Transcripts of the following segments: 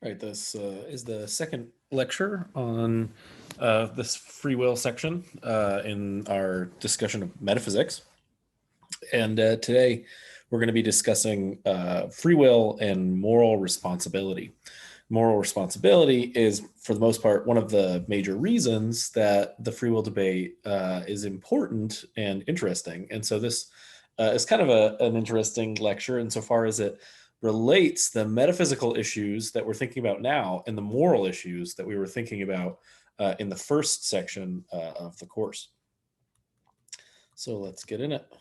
All right, this is the second lecture on this free will section in our discussion of metaphysics. And today we're going to be discussing free will and moral responsibility. Moral responsibility is, for the most part, one of the major reasons that the free will debate is important and interesting. And so this is kind of an interesting lecture insofar as it relates the metaphysical issues that we're thinking about now and the moral issues that we were thinking about in the first section of the course. So let's get in it.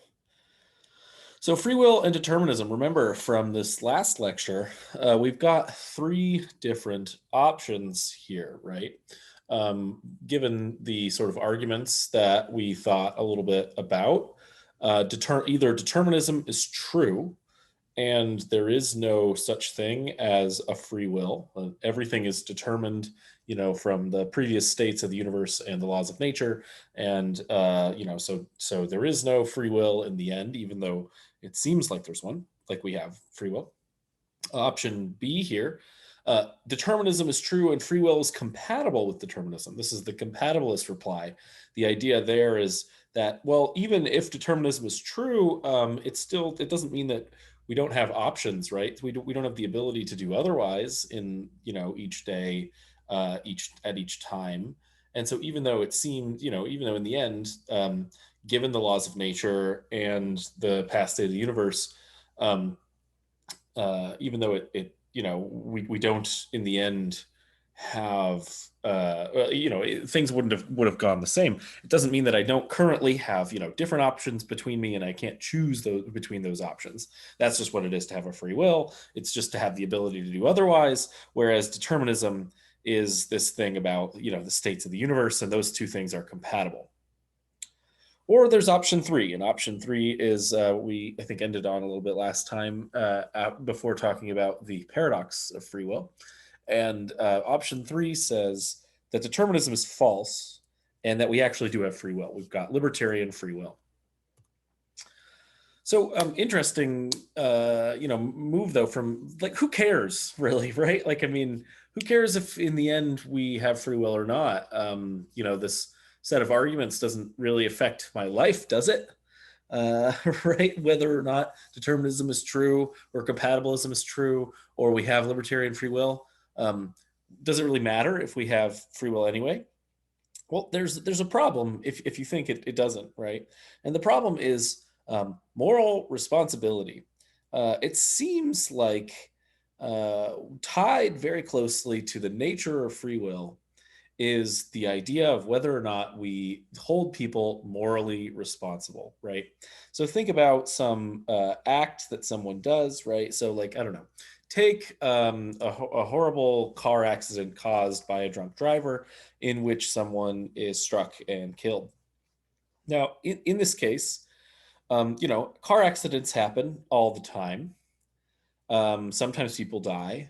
So, free will and determinism. Remember from this last lecture, we've got three different options here, right? Given the sort of arguments that we thought a little bit about, either determinism is true and there is no such thing as a free will. Everything is determined, from the previous states of the universe and the laws of nature, and so there is no free will in the end, even though it seems like there's one, like we have free will. Option B here. Determinism is true and free will is compatible with determinism. This is the compatibilist reply. The idea there is that, well, even if determinism is true, it doesn't mean that we don't have options, right? We don't have the ability to do otherwise in each day, each time. And so even though it seemed, even though in the end, given the laws of nature and the past state of the universe, even though we don't in the end have things would have gone the same. It doesn't mean that I don't currently have different options between me and I can't choose between those options. That's just what it is to have a free will. It's just to have the ability to do otherwise. Whereas determinism is this thing about the states of the universe, and those two things are compatible. Or there's option three, and option three is we, I think, ended on a little bit last time before talking about the paradox of free will. And option three says that determinism is false and that we actually do have free will. We've got libertarian free will. So interesting, move though from who cares really, right? Who cares if in the end we have free will or not? This set of arguments doesn't really affect my life, does it? Right? Whether or not determinism is true or compatibilism is true, or we have libertarian free will, does it really matter if we have free will anyway? Well, there's a problem if you think it doesn't, right? And the problem is moral responsibility. It seems like tied very closely to the nature of free will is the idea of whether or not we hold people morally responsible, right? So think about some act that someone does, right? So I don't know, take a horrible car accident caused by a drunk driver in which someone is struck and killed. Now, in this case, car accidents happen all the time. Sometimes people die.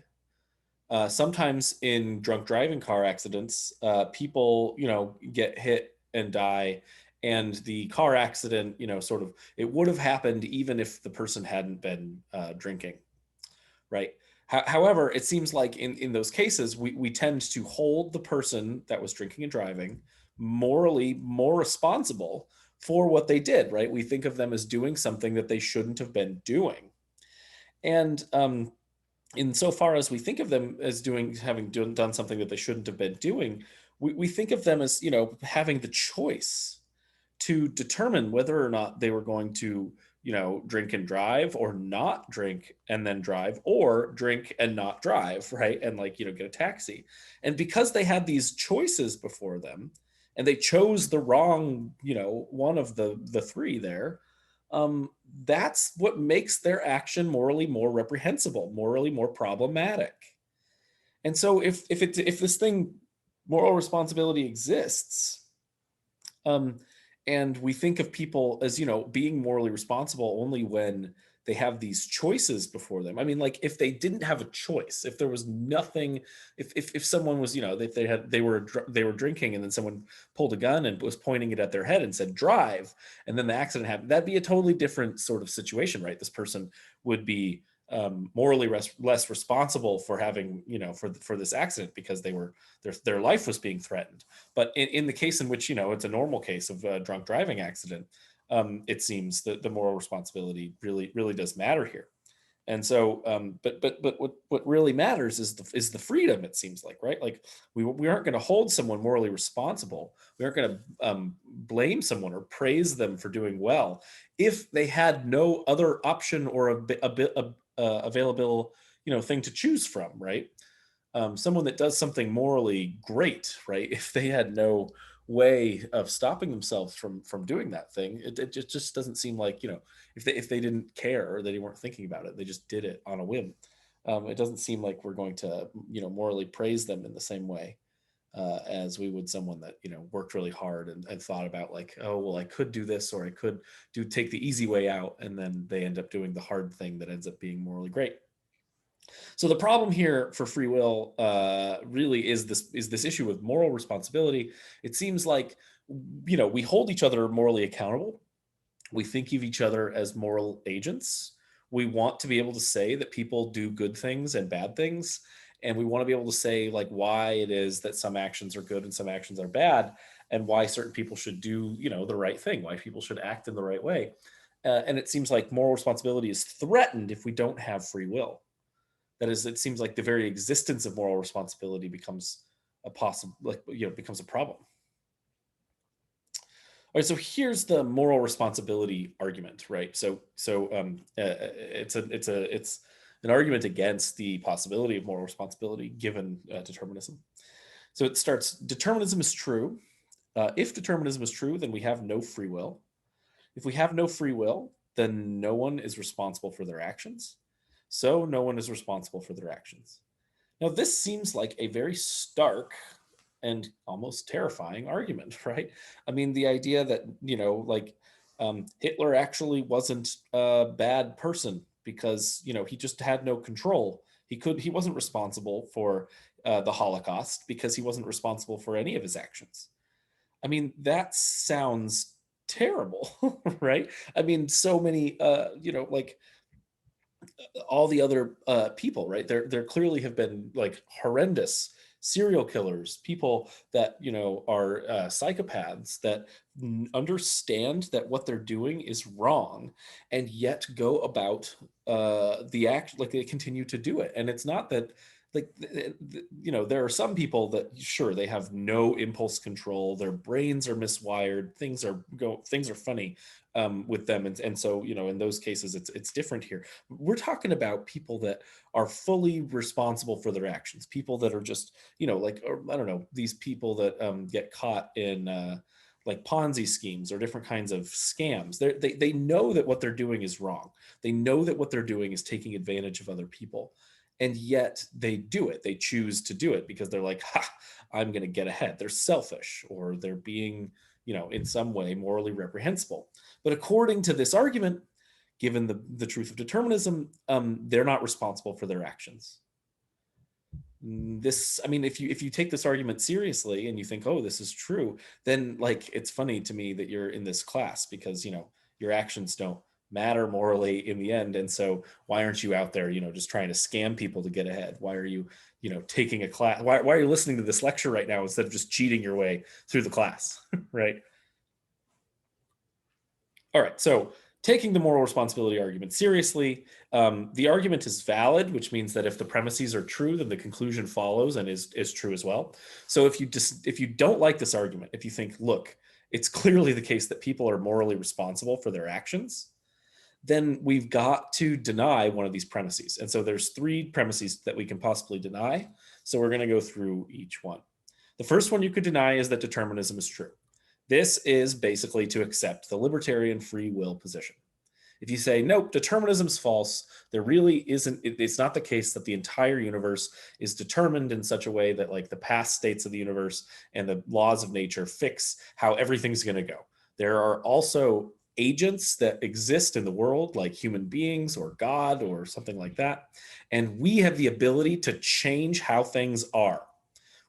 Sometimes in drunk driving car accidents, people, get hit and die. And the car accident, it would have happened even if the person hadn't been drinking, right? However, it seems like in those cases, we tend to hold the person that was drinking and driving morally more responsible for what they did, right? We think of them as doing something that they shouldn't have been doing. And insofar as we think of them as having done something that they shouldn't have been doing, we think of them as having the choice to determine whether or not they were going to drink and drive, or not drink and then drive, or drink and not drive, right? And get a taxi. And because they had these choices before them and they chose the wrong one of the three there, that's what makes their action morally more reprehensible, morally more problematic. And so if this thing, moral responsibility, exists, and we think of people as being morally responsible only when they have these choices before them. If they didn't have a choice, if there was nothing, if someone was they were drinking and then someone pulled a gun and was pointing it at their head and said drive, and then the accident happened, that'd be a totally different sort of situation, right? This person would be morally less responsible for having, for this accident because their life was being threatened. But in the case in which, it's a normal case of a drunk driving accident, it seems that the moral responsibility really does matter here. And so, but what really matters is the freedom. It seems like, right? Like we aren't going to hold someone morally responsible. We aren't going to blame someone or praise them for doing well if they had no other option or available, thing to choose from, right? Someone that does something morally great, right? If they had no way of stopping themselves from doing that thing, it just doesn't seem like, if they didn't care or they weren't thinking about it, they just did it on a whim. It doesn't seem like we're going to, morally praise them in the same way as we would someone that, worked really hard and thought about like, oh, well, I could do this, or I could take the easy way out, and then they end up doing the hard thing that ends up being morally great. So the problem here for free will really is this issue with moral responsibility. It seems like, we hold each other morally accountable. We think of each other as moral agents. We want to be able to say that people do good things and bad things, and we want to be able to say like why it is that some actions are good and some actions are bad, and why certain people should do, the right thing, why people should act in the right way. And it seems like moral responsibility is threatened if we don't have free will. That is, it seems like the very existence of moral responsibility becomes becomes a problem. All right, so here's the moral responsibility argument, right? It's an argument against the possibility of moral responsibility given determinism. So it starts: determinism is true. If determinism is true, then we have no free will. If we have no free will, then no one is responsible for their actions. So no one is responsible for their actions. Now, this seems like a very stark and almost terrifying argument, right? I mean, the idea that, Hitler actually wasn't a bad person because, he just had no control. He wasn't responsible for the Holocaust because he wasn't responsible for any of his actions. I mean, that sounds terrible, right? I mean, so many, all the other people, right? There clearly have been like horrendous serial killers, people that are psychopaths that understand that what they're doing is wrong, and yet go about the act like they continue to do it. And it's not that like there are some people that sure they have no impulse control, their brains are miswired, things are funny with them, and so in those cases it's different here. We're talking about people that are fully responsible for their actions, people that are just I don't know, these people that get caught in like Ponzi schemes or different kinds of scams. They know that what they're doing is wrong. They know that what they're doing is taking advantage of other people, and yet they do it. They choose to do it because they're like, ha, I'm going to get ahead. They're selfish, or they're being in some way morally reprehensible. But according to this argument, given the truth of determinism, they're not responsible for their actions. I mean, if you take this argument seriously and you think, oh, this is true, then like it's funny to me that you're in this class because your actions don't matter morally in the end. And so why aren't you out there just trying to scam people to get ahead? Why are you taking a class? Why are you listening to this lecture right now instead of just cheating your way through the class? Right? All right, so taking the moral responsibility argument seriously, the argument is valid, which means that if the premises are true, then the conclusion follows and is true as well. So if you don't like this argument, if you think, look, it's clearly the case that people are morally responsible for their actions, then we've got to deny one of these premises. And so there's 3 premises that we can possibly deny. So we're going to go through each one. The first one you could deny is that determinism is true. This is basically to accept the libertarian free will position. If you say, nope, determinism's false, there really isn't, it's not the case that the entire universe is determined in such a way that like the past states of the universe and the laws of nature fix how everything's going to go. There are also agents that exist in the world, like human beings or God or something like that. And we have the ability to change how things are.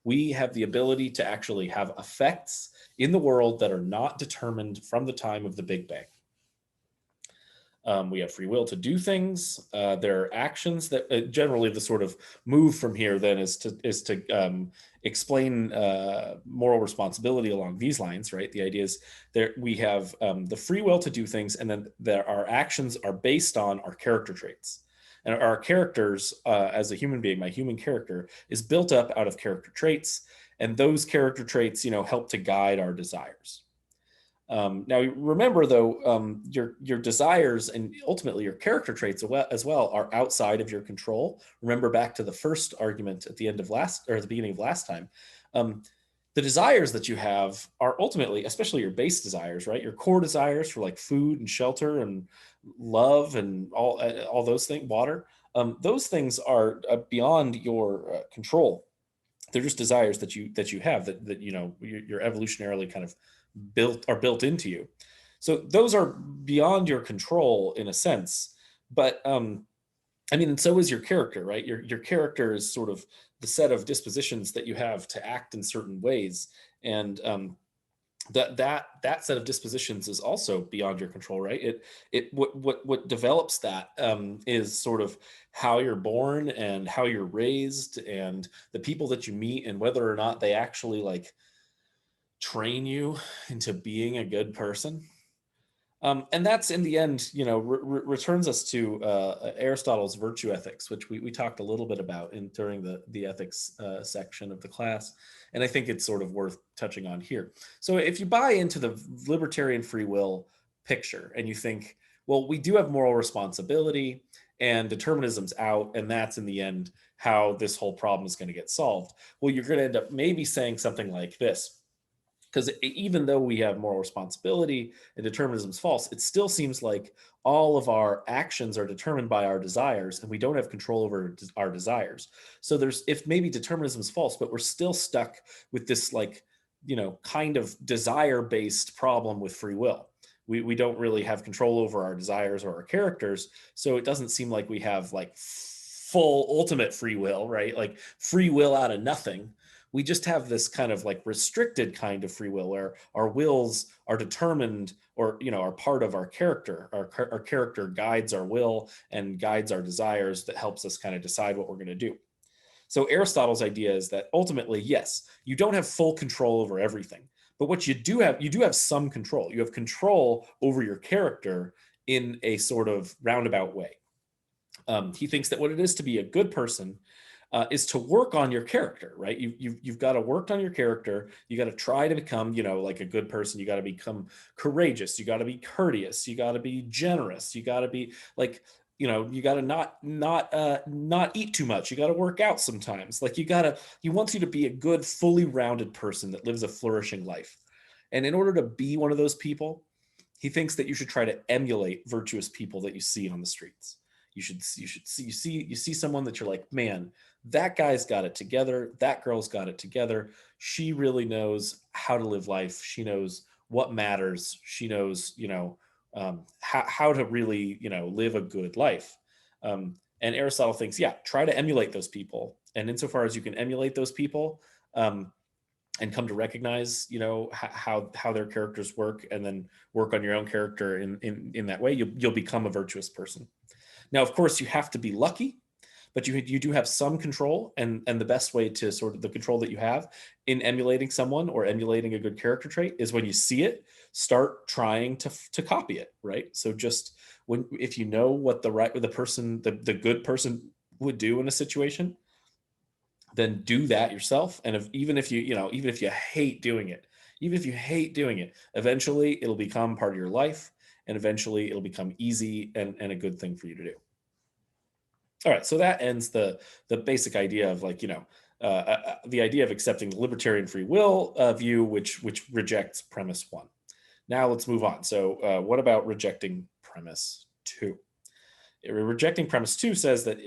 We have the ability to actually have effects in the world that are not determined from the time of the Big Bang. We have free will to do things. There are actions that generally the sort of move from here then is to explain moral responsibility along these lines, right? The idea is there we have the free will to do things, and then our actions are based on our character traits. And our characters, as a human being, my human character is built up out of character traits, and those character traits, help to guide our desires. Now, remember though, your desires and ultimately your character traits as well are outside of your control. Remember back to the first argument at the end of last or at the beginning of last time. Um, the desires that you have are ultimately, especially your base desires, right? Your core desires for like food and shelter and love and all those things, water. Those things are beyond your control. They're just desires that you have that you're evolutionarily kind of built into you. So those are beyond your control in a sense, but I mean, and so is your character, right? Your character is sort of the set of dispositions that you have to act in certain ways, and that set of dispositions is also beyond your control, right? What develops that is sort of how you're born and how you're raised and the people that you meet and whether or not they actually like train you into being a good person. And that's in the end, returns us to Aristotle's virtue ethics, which we talked a little bit about during the ethics section of the class. And I think it's sort of worth touching on here. So if you buy into the libertarian free will picture and you think, well, we do have moral responsibility and determinism's out, and that's in the end how this whole problem is going to get solved. Well, you're going to end up maybe saying something like this, because even though we have moral responsibility and determinism is false, it still seems like all of our actions are determined by our desires and we don't have control over our desires. So if maybe determinism is false, but we're still stuck with this like, kind of desire-based problem with free will. We don't really have control over our desires or our characters. So it doesn't seem like we have like full ultimate free will, right? Like free will out of nothing. We just have this kind of like restricted kind of free will where our wills are determined or are part of our character. Our character guides our will and guides our desires, that helps us kind of decide what we're going to do. So Aristotle's idea is that ultimately, yes, you don't have full control over everything, but what you do have some control. You have control over your character in a sort of roundabout way. He thinks that what it is to be a good person is to work on your character, right? You've got to work on your character. You got to try to become, like a good person. You got to become courageous. You got to be courteous. You got to be generous. You got to be like, you got to not eat too much. You got to work out sometimes. Like he wants you to be a good, fully rounded person that lives a flourishing life. And in order to be one of those people, he thinks that you should try to emulate virtuous people that you see on the streets. You see someone that you're like, man, that guy's got it together. That girl's got it together. She really knows how to live life. She knows what matters. She knows, how to really, live a good life. And Aristotle thinks, yeah, try to emulate those people. And insofar as you can emulate those people, and come to recognize, how their characters work, and then work on your own character in that way, you'll become a virtuous person. Now, of course, you have to be lucky, but you do have some control, and the best way to sort of the control that you have in emulating someone or emulating a good character trait is when you see it, start trying to copy it, right? So just if you know what the good person would do in a situation, then do that yourself. And even if you hate doing it, eventually it'll become part of your life, and eventually it'll become easy and a good thing for you to do. All right, so that ends the basic idea of like, the idea of accepting the libertarian free will view, which rejects premise one. Now let's move on. So what about rejecting premise two? Rejecting premise two says that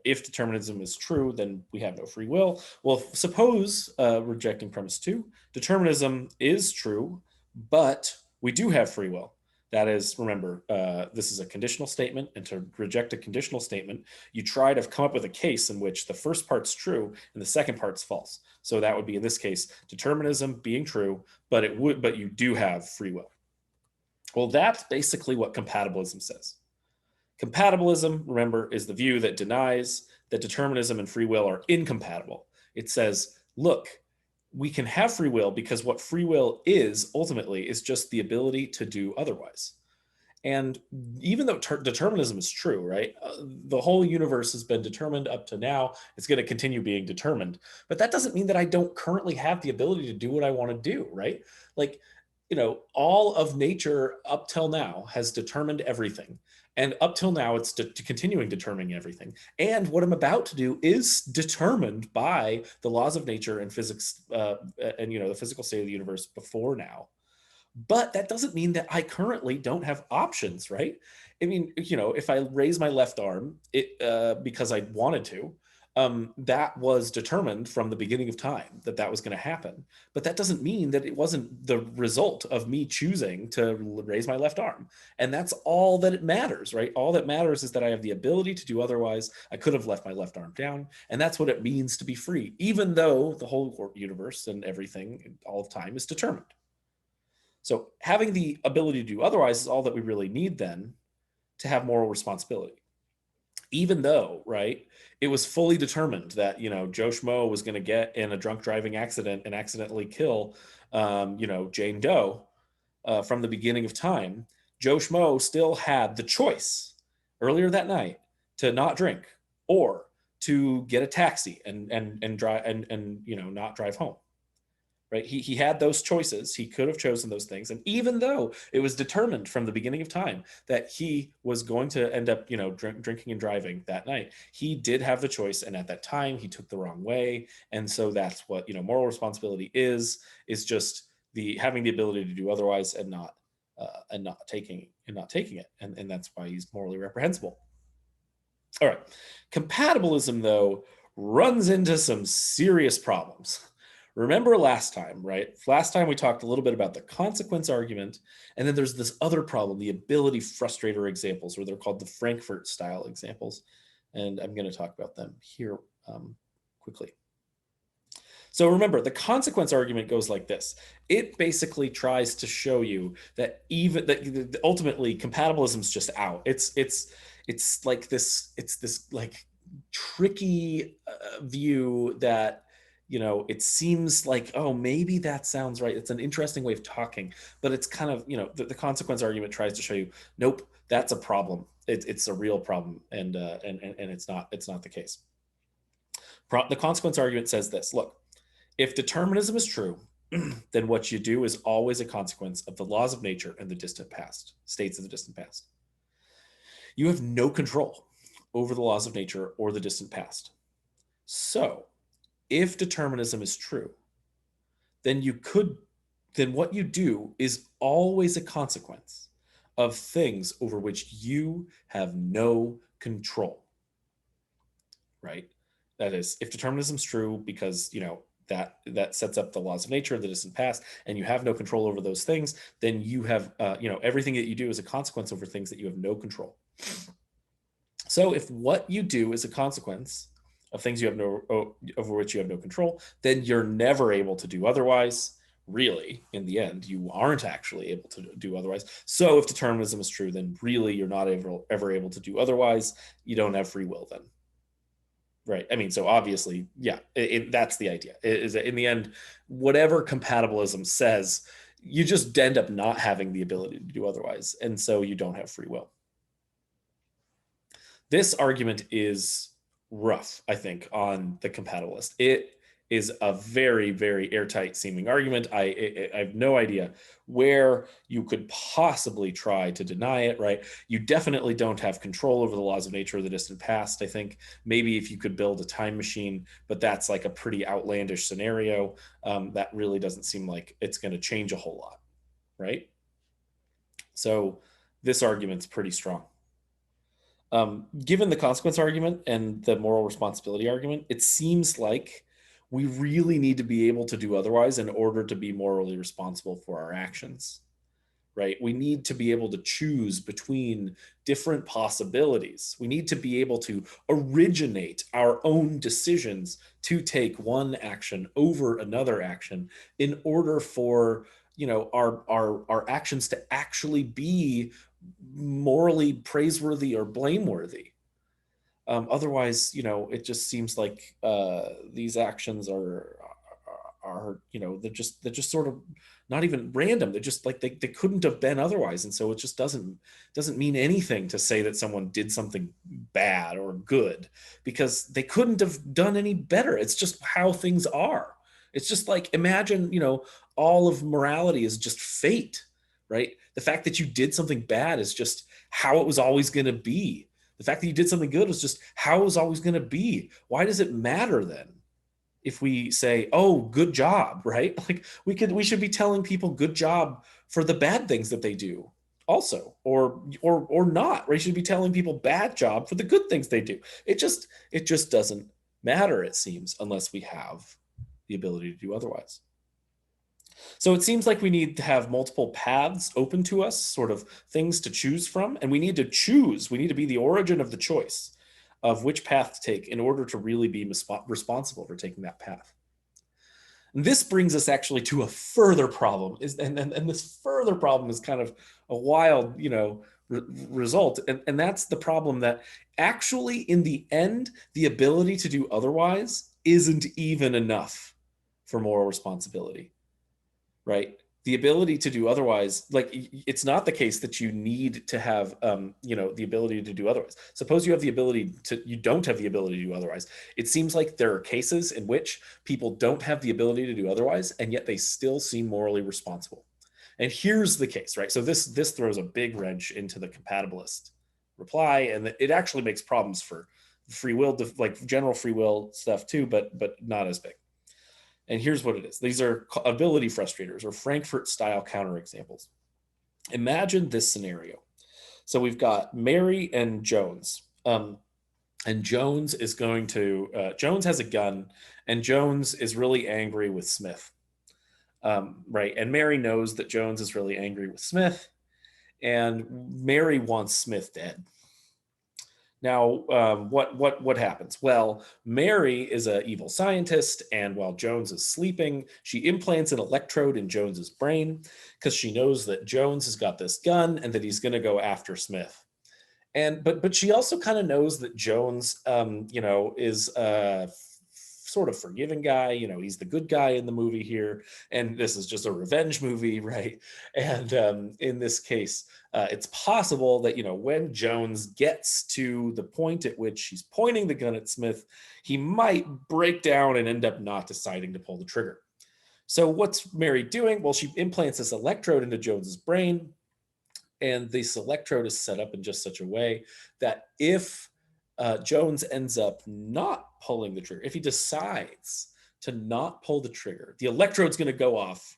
if determinism is true, then we have no free will. Well, suppose rejecting premise two, determinism is true, but we do have free will. That is, remember, this is a conditional statement, and to reject a conditional statement, you try to come up with a case in which the first part's true and the second part's false. So that would be, in this case, determinism being true, but you do have free will. Well, that's basically what compatibilism says. Compatibilism, remember, is the view that denies that determinism and free will are incompatible. It says, look, we can have free will because what free will is ultimately is just the ability to do otherwise. And even though determinism is true, right? The whole universe has been determined up to now. It's going to continue being determined. But that doesn't mean that I don't currently have the ability to do what I want to do, right? Like, all of nature up till now has determined everything. And up till now, it's continuing determining everything. And what I'm about to do is determined by the laws of nature and physics, and the physical state of the universe before now. But that doesn't mean that I currently don't have options, right? I mean, if I raise my left arm, because I wanted to, that was determined from the beginning of time that was going to happen. But that doesn't mean that it wasn't the result of me choosing to raise my left arm. And that's all that it matters, right? All that matters is that I have the ability to do otherwise. I could have left my left arm down. And that's what it means to be free, even though the whole universe and everything, all of time, is determined. So having the ability to do otherwise is all that we really need then to have moral responsibility. Even though, right, it was fully determined that, Joe Schmo was going to get in a drunk driving accident and accidentally kill, Jane Doe from the beginning of time, Joe Schmo still had the choice earlier that night to not drink or to get a taxi and drive and not drive home. Right? He had those choices. He could have chosen those things. And even though it was determined from the beginning of time that he was going to end up, drinking and driving that night, he did have the choice. And at that time, he took the wrong way. And so that's what, moral responsibility is just having the ability to do otherwise and not taking it. And that's why he's morally reprehensible. All right. Compatibilism, though, runs into some serious problems. Remember last time, right? Last time we talked a little bit about the consequence argument, and then there's this other problem, the ability frustrator examples, or they're called the Frankfurt style examples. And I'm going to talk about them here quickly. So remember, the consequence argument goes like this. It basically tries to show you that ultimately compatibilism is just out. It's like this like tricky view that it seems like, oh, maybe that sounds right. It's an interesting way of talking, but it's kind of, the consequence argument tries to show you, nope, that's a problem. It's a real problem, and it's not the case. The consequence argument says this: look, if determinism is true, then what you do is always a consequence of the laws of nature and the distant past, states of the distant past. You have no control over the laws of nature or the distant past. So if determinism is true, then what you do is always a consequence of things over which you have no control, right? That is, if determinism is true, because, that sets up the laws of nature of the distant past, and you have no control over those things, then you have, everything that you do is a consequence over things that you have no control. So if what you do is a consequence of things over which you have no control, then you're never able to do otherwise. Really, in the end, you aren't actually able to do otherwise. So if determinism is true, then really you're not ever able to do otherwise. You don't have free will then. Right. I mean, so obviously, yeah, that's the idea. Is that in the end, whatever compatibilism says, you just end up not having the ability to do otherwise. And so you don't have free will. This argument is rough, I think, on the compatibilist. It is a very, very airtight seeming argument. I have no idea where you could possibly try to deny it, right? You definitely don't have control over the laws of nature of the distant past. I think maybe if you could build a time machine, but that's like a pretty outlandish scenario. That really doesn't seem like it's going to change a whole lot, right? So this argument's pretty strong. Given the consequence argument and the moral responsibility argument, it seems like we really need to be able to do otherwise in order to be morally responsible for our actions, right? We need to be able to choose between different possibilities. We need to be able to originate our own decisions to take one action over another action in order for our actions to actually be morally praiseworthy or blameworthy. Otherwise, it just seems like these actions are they're just sort of not even random. They're just like they couldn't have been otherwise, and so it just doesn't mean anything to say that someone did something bad or good, because they couldn't have done any better. It's just how things are. It's just like, imagine, all of morality is just fate, right? The fact that you did something bad is just how it was always going to be. The fact that you did something good was just how it was always going to be. Why does it matter then if we say, "Oh, good job," right? Like, we should be telling people good job for the bad things that they do also, or not, right? You should be telling people bad job for the good things they do. It just doesn't matter, it seems, unless we have the ability to do otherwise. So it seems like we need to have multiple paths open to us, sort of things to choose from, and we need to choose. We need to be the origin of the choice of which path to take in order to really be responsible for taking that path. And this brings us actually to a further problem, and this further problem is kind of a wild, result, and that's the problem that actually, in the end, the ability to do otherwise isn't even enough for moral responsibility, right? The ability to do otherwise, like, it's not the case that you need to have the ability to do otherwise. Suppose you don't have the ability to do otherwise. It seems like there are cases in which people don't have the ability to do otherwise, and yet they still seem morally responsible. And here's the case, right? So this throws a big wrench into the compatibilist reply, and it actually makes problems for free will, like general free will stuff too, but not as big. And here's what it is. These are ability frustrators, or Frankfurt style counterexamples. Imagine this scenario. So we've got Mary and Jones. And Jones Jones has a gun, and Jones is really angry with Smith. Right. And Mary knows that Jones is really angry with Smith, and Mary wants Smith dead. Now, what happens? Well, Mary is an evil scientist, and while Jones is sleeping, she implants an electrode in Jones's brain because she knows that Jones has got this gun and that he's going to go after Smith. And but she also kind of knows that Jones, is a sort of forgiving guy. He's the good guy in the movie here, and this is just a revenge movie, right? And in this case, it's possible that when Jones gets to the point at which he's pointing the gun at Smith, he might break down and end up not deciding to pull the trigger. So what's Mary doing? Well, she implants this electrode into Jones's brain, and this electrode is set up in just such a way that if Jones ends up not pulling the trigger, if he decides to not pull the trigger, the electrode's going to go off,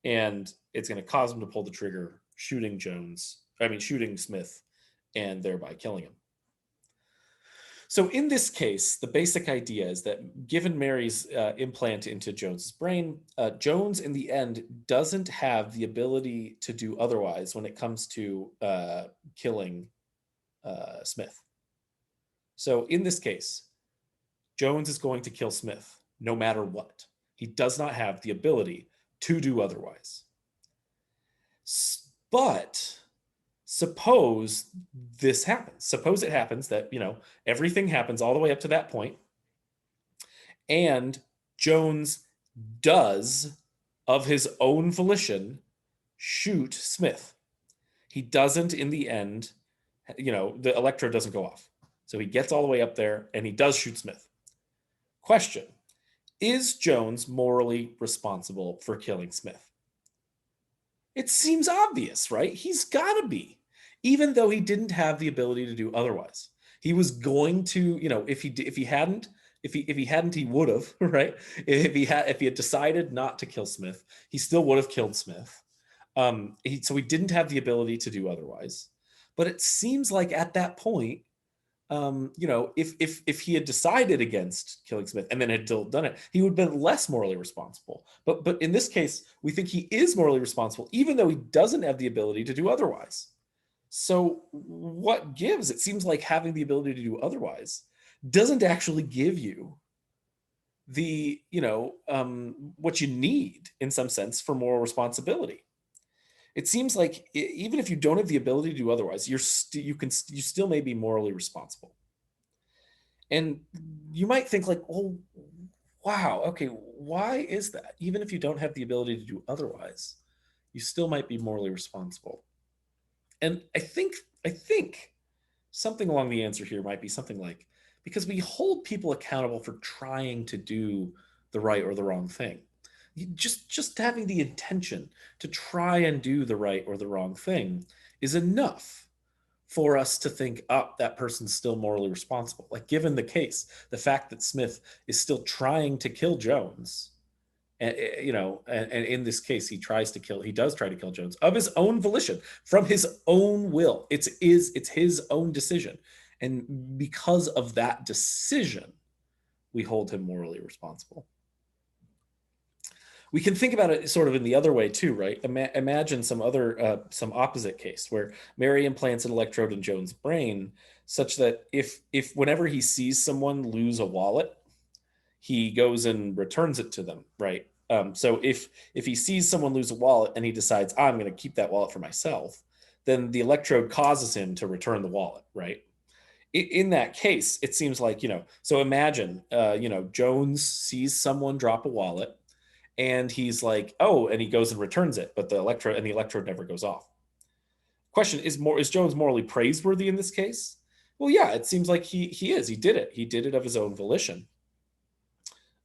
and it's going to cause him to pull the trigger, shooting Smith, and thereby killing him. So in this case, the basic idea is that given Mary's implant into Jones's brain, Jones in the end doesn't have the ability to do otherwise when it comes to killing Smith. So in this case, Jones is going to kill Smith no matter what. He does not have the ability to do otherwise. But suppose this happens. Suppose it happens that, everything happens all the way up to that point, and Jones does, of his own volition, shoot Smith. He doesn't in the end, the electrode doesn't go off. So he gets all the way up there and he does shoot Smith. Question: is Jones morally responsible for killing Smith? It seems obvious, right? He's got to be, even though he didn't have the ability to do otherwise. He was going to, if he hadn't, he would have, right? If he had decided not to kill Smith, he still would have killed Smith. So he didn't have the ability to do otherwise. But it seems like at that point, if he had decided against killing Smith and then had still done it, he would have been less morally responsible. But in this case, we think he is morally responsible, even though he doesn't have the ability to do otherwise. So what gives? It seems like having the ability to do otherwise doesn't actually give you what you need in some sense for moral responsibility. it seems like even if you don't have the ability to do otherwise, you still may be morally responsible. And you might think like, oh, wow, okay, why is that? Even if you don't have the ability to do otherwise, you still might be morally responsible. And I think something along the answer here might be something like, because we hold people accountable for trying to do the right or the wrong thing. Just having the intention to try and do the right or the wrong thing is enough for us to think, oh, that person's still morally responsible. Like, given the case, the fact that Smith is still trying to kill Jones, and and in this case, he does try to kill Jones of his own volition, from his own will. It's his own decision, and because of that decision, we hold him morally responsible. We can think about it sort of in the other way too, right? Imagine some opposite case where Mary implants an electrode in Jones' brain, such that if whenever he sees someone lose a wallet, he goes and returns it to them, right? So if he sees someone lose a wallet and he decides, I'm going to keep that wallet for myself, then the electrode causes him to return the wallet, right? In that case, it seems like, so imagine, Jones sees someone drop a wallet, and he's like, oh, and he goes and returns it, but the electrode never goes off. Question is Jones morally praiseworthy in this case? Well, yeah, it seems like he is. He did it of his own volition.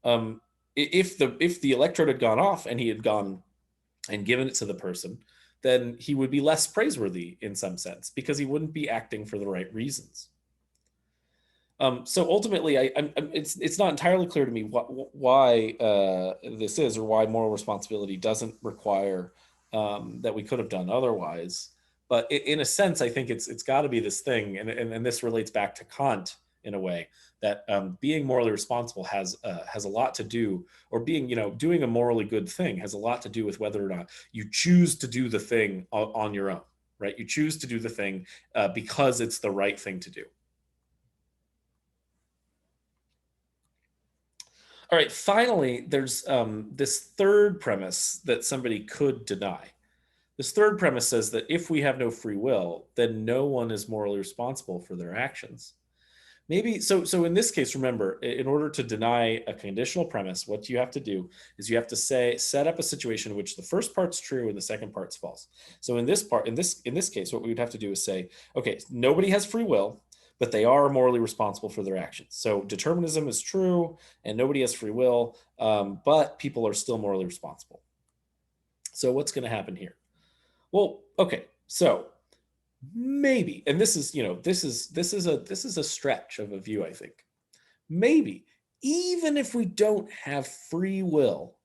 If the electrode had gone off and he had gone and given it to the person, then he would be less praiseworthy in some sense, because he wouldn't be acting for the right reasons. So ultimately, it's not entirely clear to me why this is, or why moral responsibility doesn't require that we could have done otherwise. But in a sense, I think it's got to be this thing, and this relates back to Kant in a way, that being morally responsible has a lot to do, or being, doing a morally good thing has a lot to do with whether or not you choose to do the thing on your own, right? You choose to do the thing because it's the right thing to do. All right, finally, there's this third premise that somebody could deny. This third premise says that if we have no free will, then no one is morally responsible for their actions. Maybe so in this case, remember, in order to deny a conditional premise, what you have to do is you have to set up a situation in which the first part's true and the second part's false. So in this case, what we would have to do is say, okay, nobody has free will, but they are morally responsible for their actions. So determinism is true and nobody has free will, but people are still morally responsible. So what's going to happen here? Well, okay, so maybe, and this is a stretch of a view, I think. Maybe even if we don't have free will,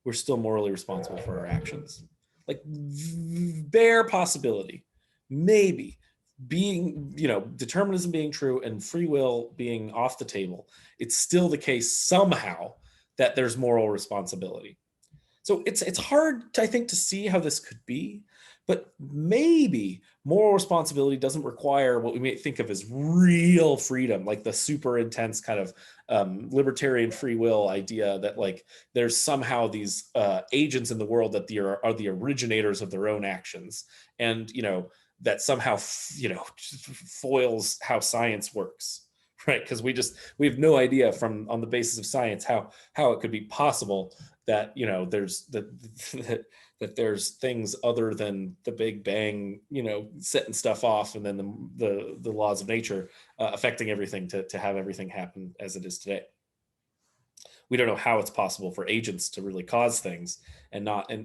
we're still morally responsible for our actions. Like, bare possibility, maybe, being, determinism being true and free will being off the table, it's still the case somehow that there's moral responsibility. So it's hard, I think, to see how this could be, but maybe moral responsibility doesn't require what we may think of as real freedom, like the super intense kind of libertarian free will idea that, like, there's somehow these agents in the world that are the originators of their own actions, and that somehow foils how science works, right? Because we have no idea on the basis of science how it could be possible that there's that there's things other than the Big Bang, setting stuff off, and then the laws of nature affecting everything to have everything happen as it is today. We don't know how it's possible for agents to really cause things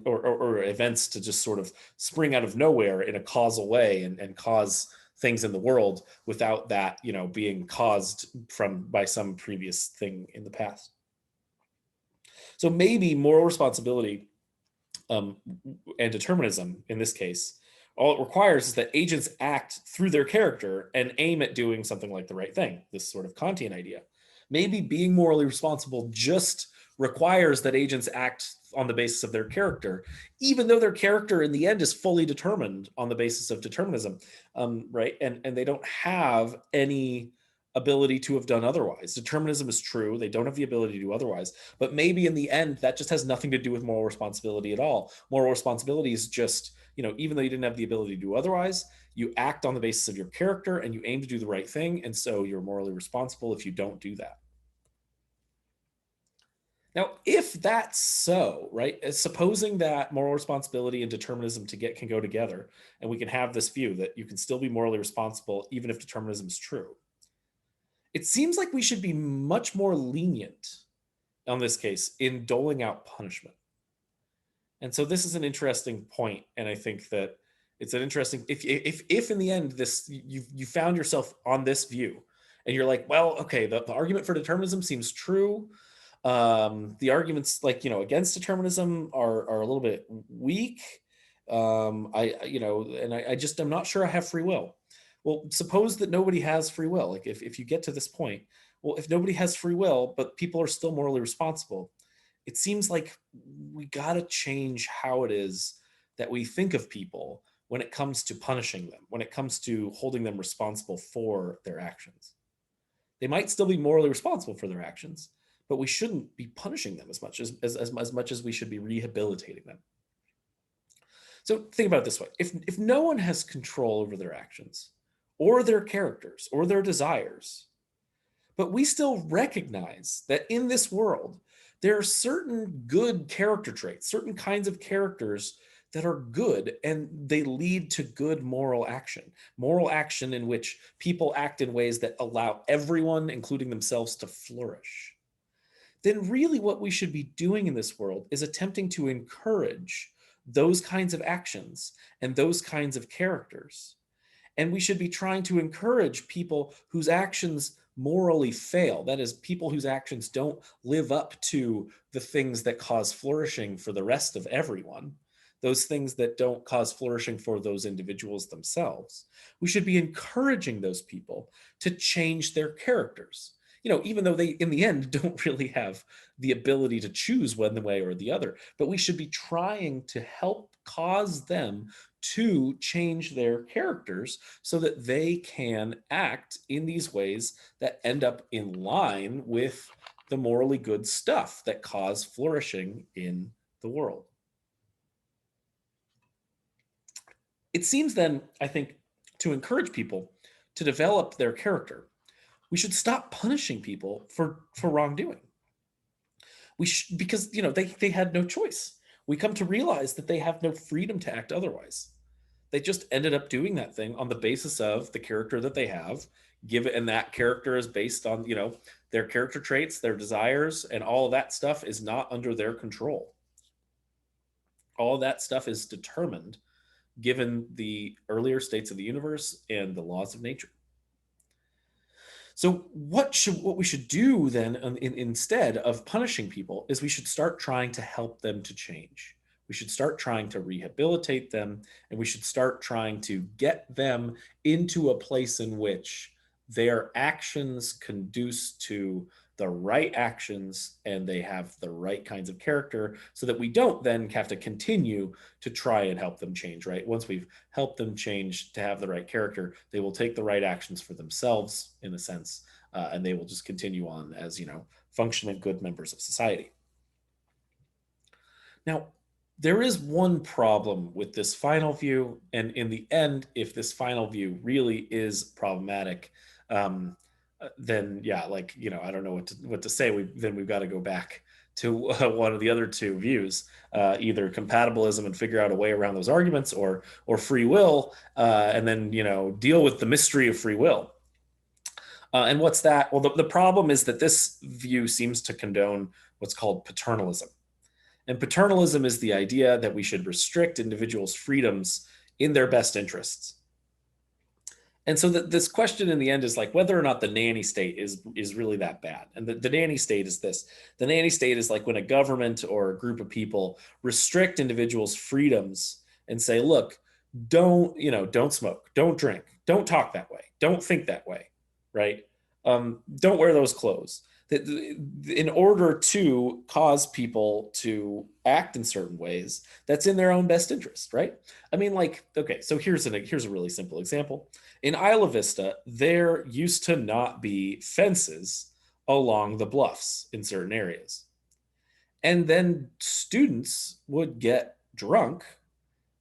or events to just sort of spring out of nowhere in a causal way and cause things in the world without that, being caused by some previous thing in the past. So maybe moral responsibility and determinism in this case, all it requires is that agents act through their character and aim at doing something like the right thing, this sort of Kantian idea. Maybe being morally responsible just requires that agents act on the basis of their character, even though their character in the end is fully determined on the basis of determinism, right? And they don't have any ability to have done otherwise. Determinism is true. They don't have the ability to do otherwise. But maybe in the end, that just has nothing to do with moral responsibility at all. Moral responsibility is just even though you didn't have the ability to do otherwise, you act on the basis of your character and you aim to do the right thing. And so you're morally responsible if you don't do that. Now, if that's so, right, supposing that moral responsibility and determinism can go together, and we can have this view that you can still be morally responsible even if determinism is true, it seems like we should be much more lenient on this case in doling out punishment. And so this is an interesting point, and I think that it's an interesting if in the end this you found yourself on this view, and you're like, well, okay, the argument for determinism seems true. The arguments against determinism are a little bit weak. I'm not sure I have free will. Well, suppose that nobody has free will. Like if you get to this point, well, if nobody has free will, but people are still morally responsible, it seems like we got to change how it is that we think of people when it comes to punishing them, when it comes to holding them responsible for their actions. They might still be morally responsible for their actions, but we shouldn't be punishing them as much as we should be rehabilitating them. So think about it this way. If no one has control over their actions or their characters or their desires, but we still recognize that in this world, there are certain good character traits, certain kinds of characters that are good, and they lead to good moral action in which people act in ways that allow everyone, including themselves, to flourish. Then really what we should be doing in this world is attempting to encourage those kinds of actions and those kinds of characters. And we should be trying to encourage people whose actions morally fail. That is, people whose actions don't live up to the things that cause flourishing for the rest of everyone, those things that don't cause flourishing for those individuals themselves. We should be encouraging those people to change their characters. Even though they, in the end, don't really have the ability to choose one way or the other, but we should be trying to help cause them to change their characters so that they can act in these ways that end up in line with the morally good stuff that cause flourishing in the world. It seems then, I think, to encourage people to develop their character, we should stop punishing people for wrongdoing. Because they had no choice. We come to realize that they have no freedom to act otherwise. They just ended up doing that thing on the basis of the character that they have, and that character is based on their character traits, their desires, and all of that stuff is not under their control. All of that stuff is determined given the earlier states of the universe and the laws of nature. So what we should do then instead of punishing people is we should start trying to help them to change. We should start trying to rehabilitate them, and we should start trying to get them into a place in which their actions conduce to the right actions and they have the right kinds of character, so that we don't then have to continue to try and help them change, right? Once we've helped them change to have the right character, they will take the right actions for themselves, in a sense, and they will just continue on as, functioning good members of society. Now, there is one problem with this final view, and in the end, if this final view really is problematic, then yeah, I don't know what to say. We've got to go back to one of the other two views, either compatibilism and figure out a way around those arguments, or free will, and then deal with the mystery of free will. And what's that? Well, the problem is that this view seems to condone what's called paternalism. And paternalism is the idea that we should restrict individuals' freedoms in their best interests. And so this question in the end is whether or not the nanny state is really that bad. And the nanny state is this. The nanny state is when a government or a group of people restrict individuals' freedoms and say, look, don't smoke, don't drink, don't talk that way, don't think that way, right? Don't wear those clothes. In order to cause people to act in certain ways that's in their own best interest, right? I mean, okay, so here's a really simple example. In Isla Vista, there used to not be fences along the bluffs in certain areas. And then students would get drunk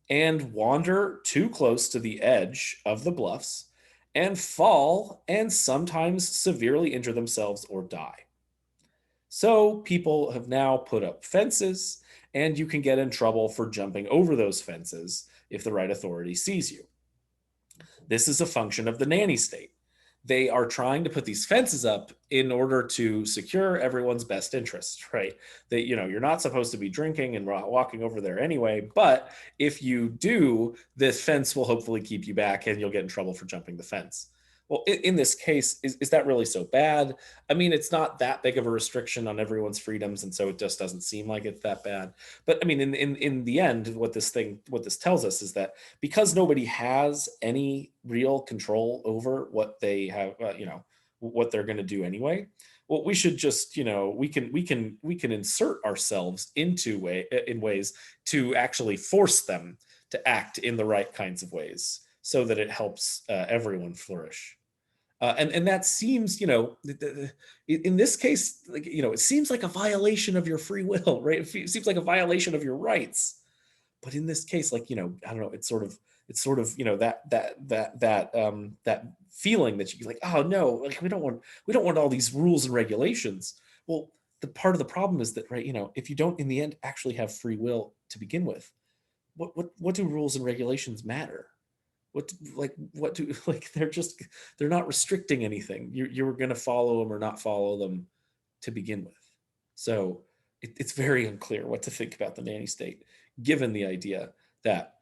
and wander too close to the edge of the bluffs and fall and sometimes severely injure themselves or die. So people have now put up fences, and you can get in trouble for jumping over those fences if the right authority sees you. This is a function of the nanny state. They are trying to put these fences up in order to secure everyone's best interest, right? That, you're not supposed to be drinking and walking over there anyway, but if you do, this fence will hopefully keep you back and you'll get in trouble for jumping the fence. Well, in this case, is that really so bad? I mean, it's not that big of a restriction on everyone's freedoms, and so it just doesn't seem like it's that bad. But I mean, in the end, what this tells us is that because nobody has any real control over what they have, what they're going to do anyway. Well, we should just, we can insert ourselves in ways to actually force them to act in the right kinds of ways, so that it helps everyone flourish. And that seems, in this case, like, it seems like a violation of your free will, right? It seems like a violation of your rights. But in this case, like, I don't know, it's sort of, that feeling that you like, oh no, like we don't want all these rules and regulations. Well, the part of the problem is that, right, if you don't in the end actually have free will to begin with, what do rules and regulations matter? What do like they're not restricting anything. You're going to follow them or not follow them to begin with. So it's very unclear what to think about the nanny state, given the idea that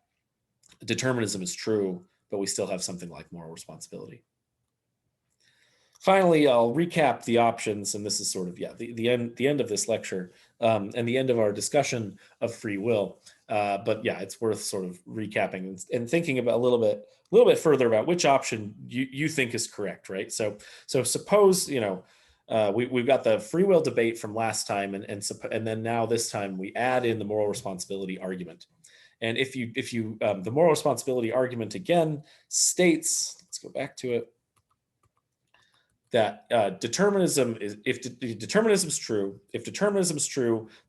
determinism is true, but we still have something like moral responsibility. Finally, I'll recap the options, and this is sort of the end of this lecture, and the end of our discussion of free will. But yeah, it's worth sort of recapping and thinking about a little bit further about which option you think is correct, right? So suppose we've got the free will debate from last time, and then now this time we add in the moral responsibility argument. And if you the moral responsibility argument again states, let's go back to it, that determinism is, if determinism is true,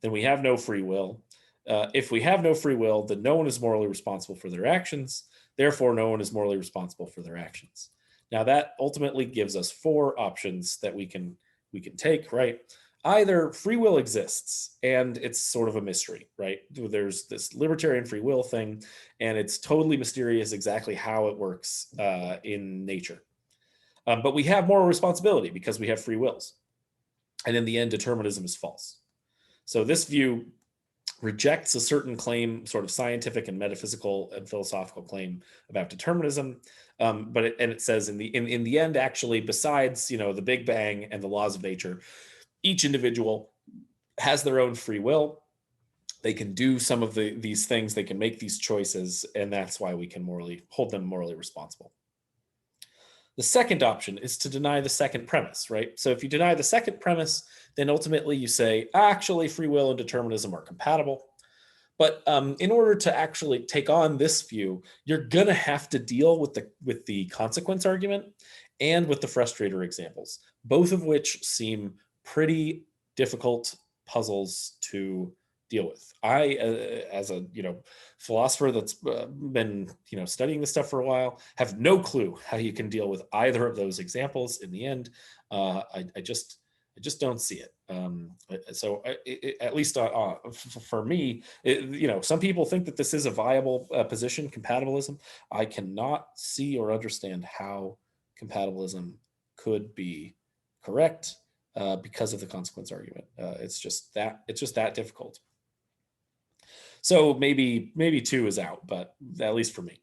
then we have no free will. If we have no free will, then no one is morally responsible for their actions. Therefore, no one is morally responsible for their actions. Now, that ultimately gives us four options that we can take, right? Either free will exists and it's sort of a mystery, right? There's this libertarian free will thing, and it's totally mysterious exactly how it works in nature. But we have moral responsibility because we have free wills. And in the end, determinism is false. So this view rejects a certain claim, sort of scientific and metaphysical and philosophical claim about determinism. But it says in the end, actually, besides the Big Bang and the laws of nature, each individual has their own free will. They can do some of these things. They can make these choices, and that's why we can hold them morally responsible. The second option is to deny the second premise, right? So if you deny the second premise, then ultimately you say, actually, free will and determinism are compatible. But in order to actually take on this view, you're going to have to deal with the consequence argument and with the frustrator examples, both of which seem pretty difficult puzzles to deal with. I, as a philosopher that's been studying this stuff for a while, have no clue how you can deal with either of those examples. In the end, I just don't see it. So at least for me, some people think that this is a viable position, compatibilism. I cannot see or understand how compatibilism could be correct because of the consequence argument. It's just that difficult. So maybe 2 is out, but at least for me.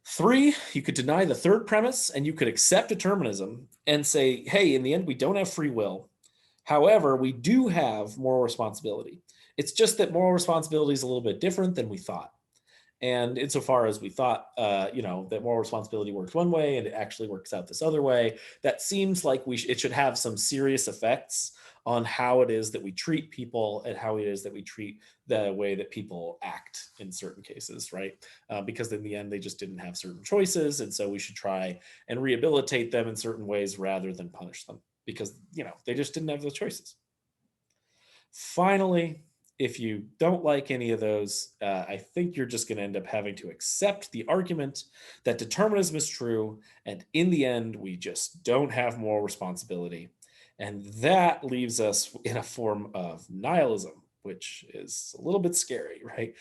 3, you could deny the third premise and you could accept determinism and say, hey, in the end, we don't have free will. However, we do have moral responsibility. It's just that moral responsibility is a little bit different than we thought. And insofar as we thought, that moral responsibility works one way and it actually works out this other way, that seems like it should have some serious effects on how it is that we treat people and how it is that we treat the way that people act in certain cases, right? Because in the end, they just didn't have certain choices. And so we should try and rehabilitate them in certain ways rather than punish them because, they just didn't have those choices. Finally, if you don't like any of those, I think you're just going to end up having to accept the argument that determinism is true. And in the end, we just don't have moral responsibility. And that leaves us in a form of nihilism, which is a little bit scary, right?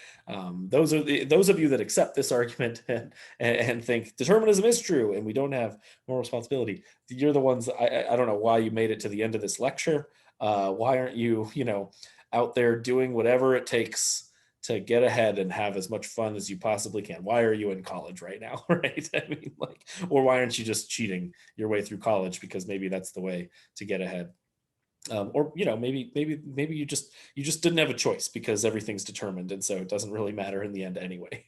Those of you that accept this argument and think determinism is true and we don't have moral responsibility. You're the ones. I don't know why you made it to the end of this lecture. Why aren't you, out there doing whatever it takes to get ahead and have as much fun as you possibly can? Why are you in college right now, right? I mean, like, or why aren't you just cheating your way through college because maybe that's the way to get ahead? Or maybe you just didn't have a choice because everything's determined, and so it doesn't really matter in the end anyway.